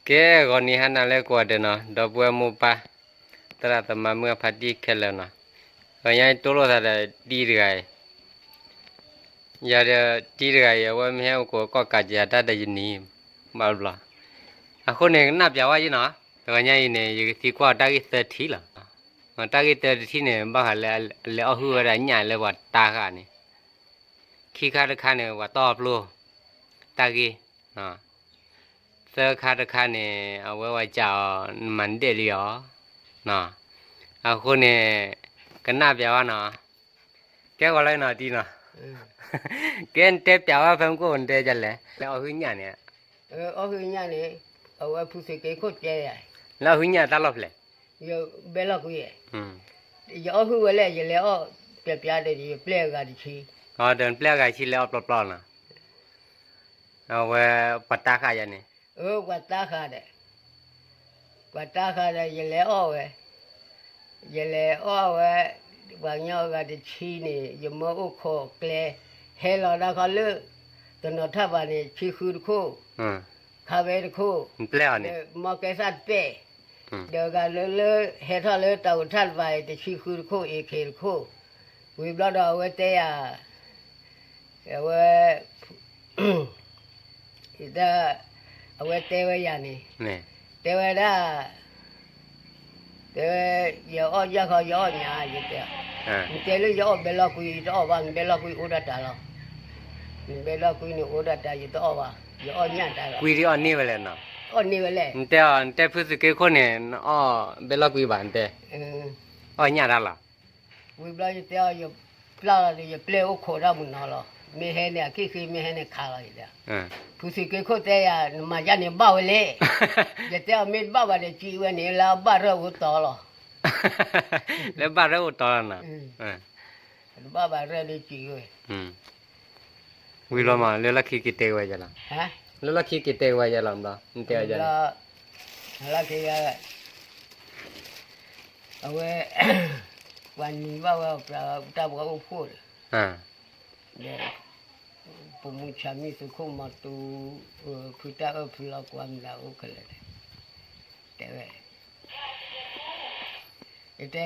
Ke goni hana le ko de no do bue mu pa tra ta ma mu pha di khel no ko nya to lo da di de gai ya de di de gai ya wa me ko ka ja da de ni ba la a ko ne na pya wa yi no ko nya yi ne yi ti kwa ta ki te thi la ma ta ki te thi ne ba ha le a hu ra nya le wa ta ka ni khi kha ne wa to lo ta ki à sơ khá này ở ngoài chợ mặn để liỏ nè à khu này cái nào béo nè cái gọi là nào đi nè cái anh tép béo phải không có vấn đề gì lẽ là ở hướng nhà này ở hướng nhà này ở ngoài phụ sự cái cốt chơi à là hướng nhà ta lọc lẽ giờ bé là cái gì ở hướng ngoài này giờ ở bé bé đây thì bé cái gì chi đơn bé cái chi lẽ plop nè ở ngoài bắt ta khai vậy nè quạt ta khai đấy giờ ở về bằng nhau cái gì chi này giờ mua ô khô kle hay là đã có lỡ tụi nó thắp vào này chi khử khô khá về khô bé nè mà cái sát béเดี๋ยวก็เลเฮ็ดเฮาเลยเตาทัดไว้แต่ชีคือโคเอเคโควิบลอดเอาไว้แต่เอาไว้อีดาเอาไว้แต่ไว้อย่างนี้นี่แต่ไว้ได้แต่อย่าอ้อยาเขาย่อหยาอยู่แต่แต่เลยย่อเบลาคุยต่อว่าเบลาคุยอุดตาแล้วเบลาคุยนี่อุดตาอยู่ต่อว่าย่อหยาตาแล้วคุยที่อันนี้ไปเลยเนาะอันนี้ไปเลยแต่พูดสิเกี่ยวคนเนี่ยอ๋อเบลล์กุยบานแต่อ๋อเนี่ยได้ละวิบลาอยู่แต่อยู่ปลาเลยอยู่เปลวโคราบุญนอลไม่เห็นเนี่ยขี้ไม่เห็นเนี่ยขาเลยเดียวผู้สิเกี่ยวคนแต่มาจากเนี่ยบ้าเลยจะแต่ไม่บ้าเลยจีวันนี้เราบ้าเรื่องต่อหรอแล้วบ้าเรื่องต่อนะบ้าเรื่องจีเว้ยวิลมาเรื่องละขี้กิเตไว้จะละฮะแล้วละขี้กิเตไว้จะละมั้งนี่เตะจะละขี้เอาไว้วันนี้ว่าตาบอกว่าพูดเดี๋ยวผมมุ่งชามีสุขุมมาตูพุทธะพุทธความดาวกันเลยแต่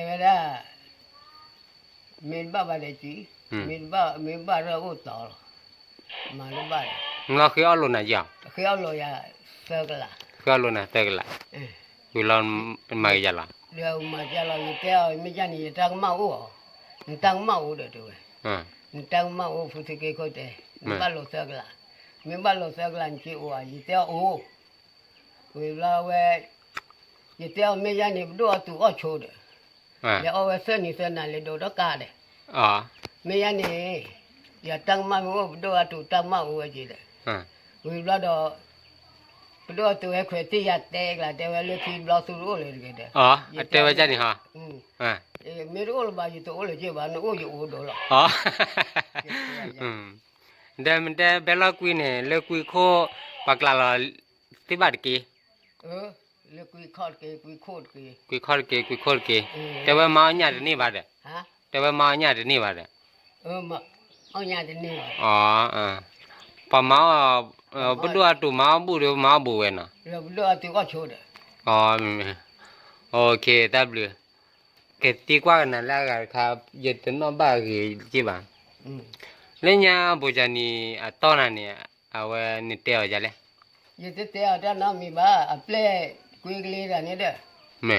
ว่าละมีบ้าเลยจีมีบ้าเราต่อมาลูกบ้าเราเคยเอาลูน่ะจ้ะเคยเอาลูยาเสกละเคยเอาลูน่ะเสกละวิลมาจะละเดี๋ยวมาจะเราอยู่แต่ไม่ใช่นี่ตั้งเมาตั้งเมาเด้อตัวตั้งเมาฟุตเกย์เขาแต่ไม่บ้าลูเสกละไม่บ้าลูเสกละจีโออยู่แต่โอ้เวลาเวอยู่แต่ไม่ใช่นี่ดูตัวอ้อโชดแล้วเอาไว้เส้นนี่เส้นนั่นเลยดูดอกาเด้อ๋อไม่ใช่นี่อย่าตั้งเมาดูตัวตั้งเมาไว้จีเด้เวลาดอดูตัวให้คุยที่ยัดเตะละแต่ว่าเลือกที่บล็อกตัวรู้เลยกันอ๋อเตะไว้จ้ะนี่ฮะไม่รู้ว่าอยู่ตัวเลยจีบ้านโอ้ยโอ้ดูละอ๋อเดี๋ยวมันเบลล์กุยเนี่ยเลือกกุยโคปากลาลที่บ้านกี่เลือกกุยขอดกี่กุยโคตรกี่กุยขอดกี่แต่ว่ามาเนี่ยเดี๋ยวนี้บ้านเด้แต่ว่ามาเนี่ยเดี๋ยวนี้บ้านเด้มาเอาเนี่ยเดี๋ยวนี้อ๋อพอมาบุตรตัวมาบุเว้นะแล้วบุตรตัวก็โชดอ๋อโอเคดับเบิลเกตีกว่านั่นแหละครับยึดนอบ้าคือจีบังเล่นยาบุจานีตอนนั้นเนี่ยเอาไว้นิเตอจะเลยยึดเตอจะน้ำมีบ้าเปล่กุยกลีระนี่เด้อแม่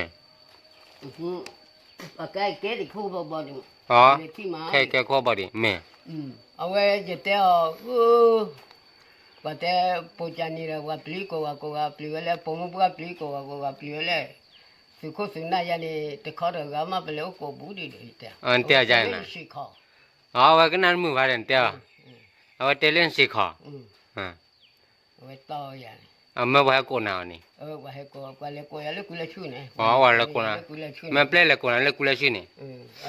ใกล้เกดิคู่บ่ดิอ๋อแค่คู่บ่ดิแม่เอาไว้ยึดเตอว่าแต่ปุจานีเราว่าปลีโกว่าปลีเวลปมุว่าปลีโกว่าปลีเวลสุขสุนัยนี่ตะขอดก็มาเปล่าโกบูดีเลยแต่เตอใจนะอ๋อว่าก็นั่นมือว่าเตอเอาไว้เตเล่นสิขอเอาไว้ต่ออย่างไม่ว่าโกนาวนี่ว่าให้โกว่าเลยโกyaเลยกุเลชูนี่อ๋อว่าเลยโกนาไม่เปล่เลยโกนาเลยกุเลชูนี่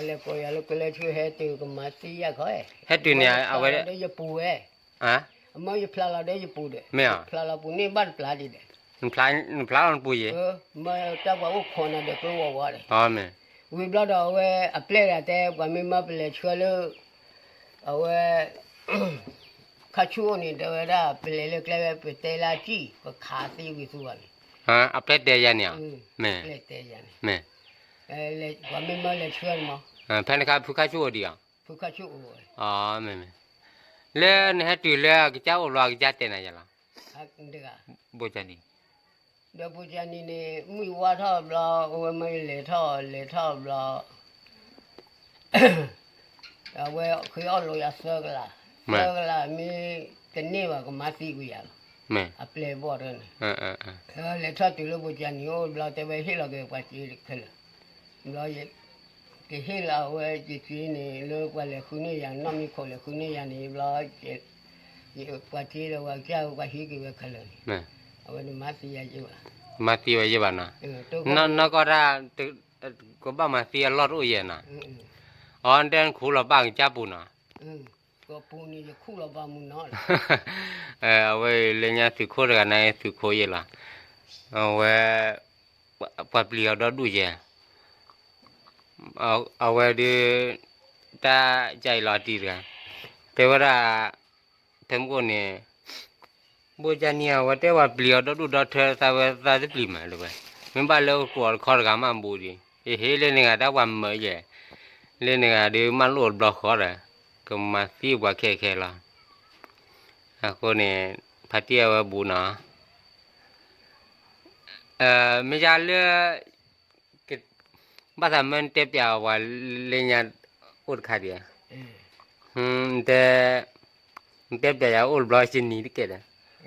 เลยโกyaเลยกุเลชูให้ตัวก็มาสิยาเขาให้ตัวเนี่ยเอาไว้ได้จะปูมาอยู่พลาเราได้จะปูเด้พลาเราปูนี่บ้านพลาดีเด้พลามันปูยี่มาจับว่าอุคนน่ะเด็กรู้ว่าเลยอ๋อแม่วิบลอดเอาไว้อัปเปลแต่ว่าไม่มาเปลชัวเลยเอาไว้ข้าชูนี่เดี๋ยวได้เปลเล็กๆไปเตลาจีก็ขาตีวิสุวรรณ ฮะอัปเดตเดียเนี่ยแม่ เลยเตยัน แม่ เลยว่าไม่มาเลยชวนมา แฟนคาผู้ค้าชั่วดีอ่ะ ผู้ข้าชู้ อ๋อแม่แล้วเนี่ยตีแล้วก็เจ้าลอกจัดเต็นอ่ะล่ะ ฮักเด็ก บ่จันนี่ เดี๋ยวผู้ชายนี่เนี่ยมือว่าท่อบลาโอ้ไม่เลยท่อบลาเอาไว้คือเอาลอยเสือกละมีแต่นี่ว่าก็มาตีกูยา แม่ a play board ne เออ le thati lo bo jani o bla te be hila ke pa chi khela bla ye ke hila we chi chi ni lo kwa le khuni ya no mi kho le khuni ya ni bla ye pa chi lo wa kya wa hi ke be khala แม่ awe ni ma ti ya ji wa มาตีไว้ยี่บ้านนะ to นก็ได้ก็บ้ามาตีลอดอุ้ยนะอ๋อเดินคูเราบ้างจับปูนะ ko pu ni je khu lo ba mu no เอาไว้เลี้ยงสุโขกันในสุโขยล่ะเอาไว้ปับเลียวดอดูเจเอาไว้ดีตาใจรอตีกันแต่ว่าเทมกูเนี่ยบูจานี่ว่าแต่ว่าเปลี่ยวดอดูดอเธอตาว่าตาจะเปลี่ยนมาหรือเปล่ามันบ้าแล้วกว่าคอร์กามันบูดีเฮ้ยเล่นงานได้วันเมื่อเย่เล่นงานเดี๋ยวมันโหลดบล็อกคอร์เลยก็มาตีว่าแค่ละคนเนี่ยพัทยาว่าบูนะไม่ใช่เรื่องบ้านมันเทียบยาวว่าเลี้ยงอุดขาดีแต่เทียบยาวอุดบล็อกชิ้นนี้ที่เกิด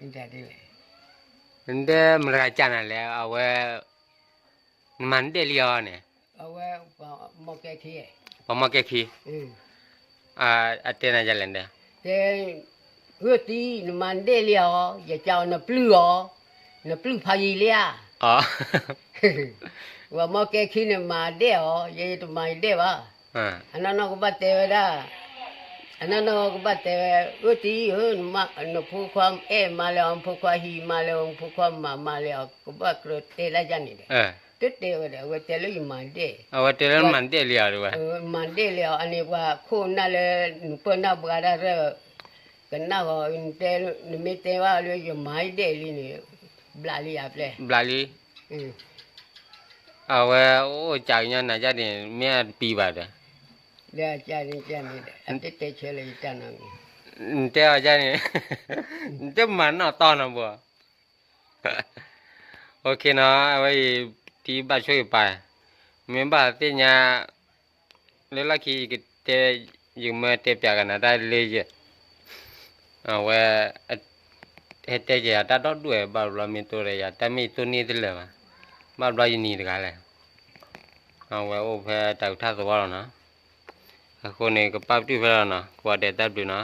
inda de le แต่มันก็จานแล้วเอาไว้มันเดลียเนี่ย awe mo ke thi พอมาแก้ขี้อันเตน่าจะเล่นเด้อ te hu ti ni man de le ya chao na plu pha yi le อ๋อ wa mo ke khi ne ma de ye to mai de ba anano ko ba te da anano ko ba te hu ti hu ma no phu kham e ma le on phu kha hi ma le on phu kham ma le ko ba kro te la ja ni de te wa de wa te lo yi ma de เอาไว้เตลมันเดลียด้วย man de le ani wa kho na le po na bra da re ka na ho te ni me te wa lo yi mai de li ni bla li ya ple บลาลีเอาไว้โอ้จ่ายเงินน่ะจะเนี่ยแม่ปีบาทเด้อ le ja ni de ante te che le ta na mi แต่ว่าจะเนี่ยแต่มันน่ะตอนน่ะบ่โอเคเนาะเอาไว้ที่บ้านช่วยไปเมมบ้าติญาเลลักขี้ก็เตยิงมาเตปยากันนะได้เลยจ้ะเอาไว้เฮ็ดแต่จะตัดดอกด้วยบ่เรามีตัวเลยแต่มีตัวนี้ติเลยบ่เรายินนี่กันเลยเอาไว้โอ้แพ้ตาท่าตัวแล้วนะคนนี้ก็ปั๊บที่เวลานะกว่าเด็ดตัดดูนะ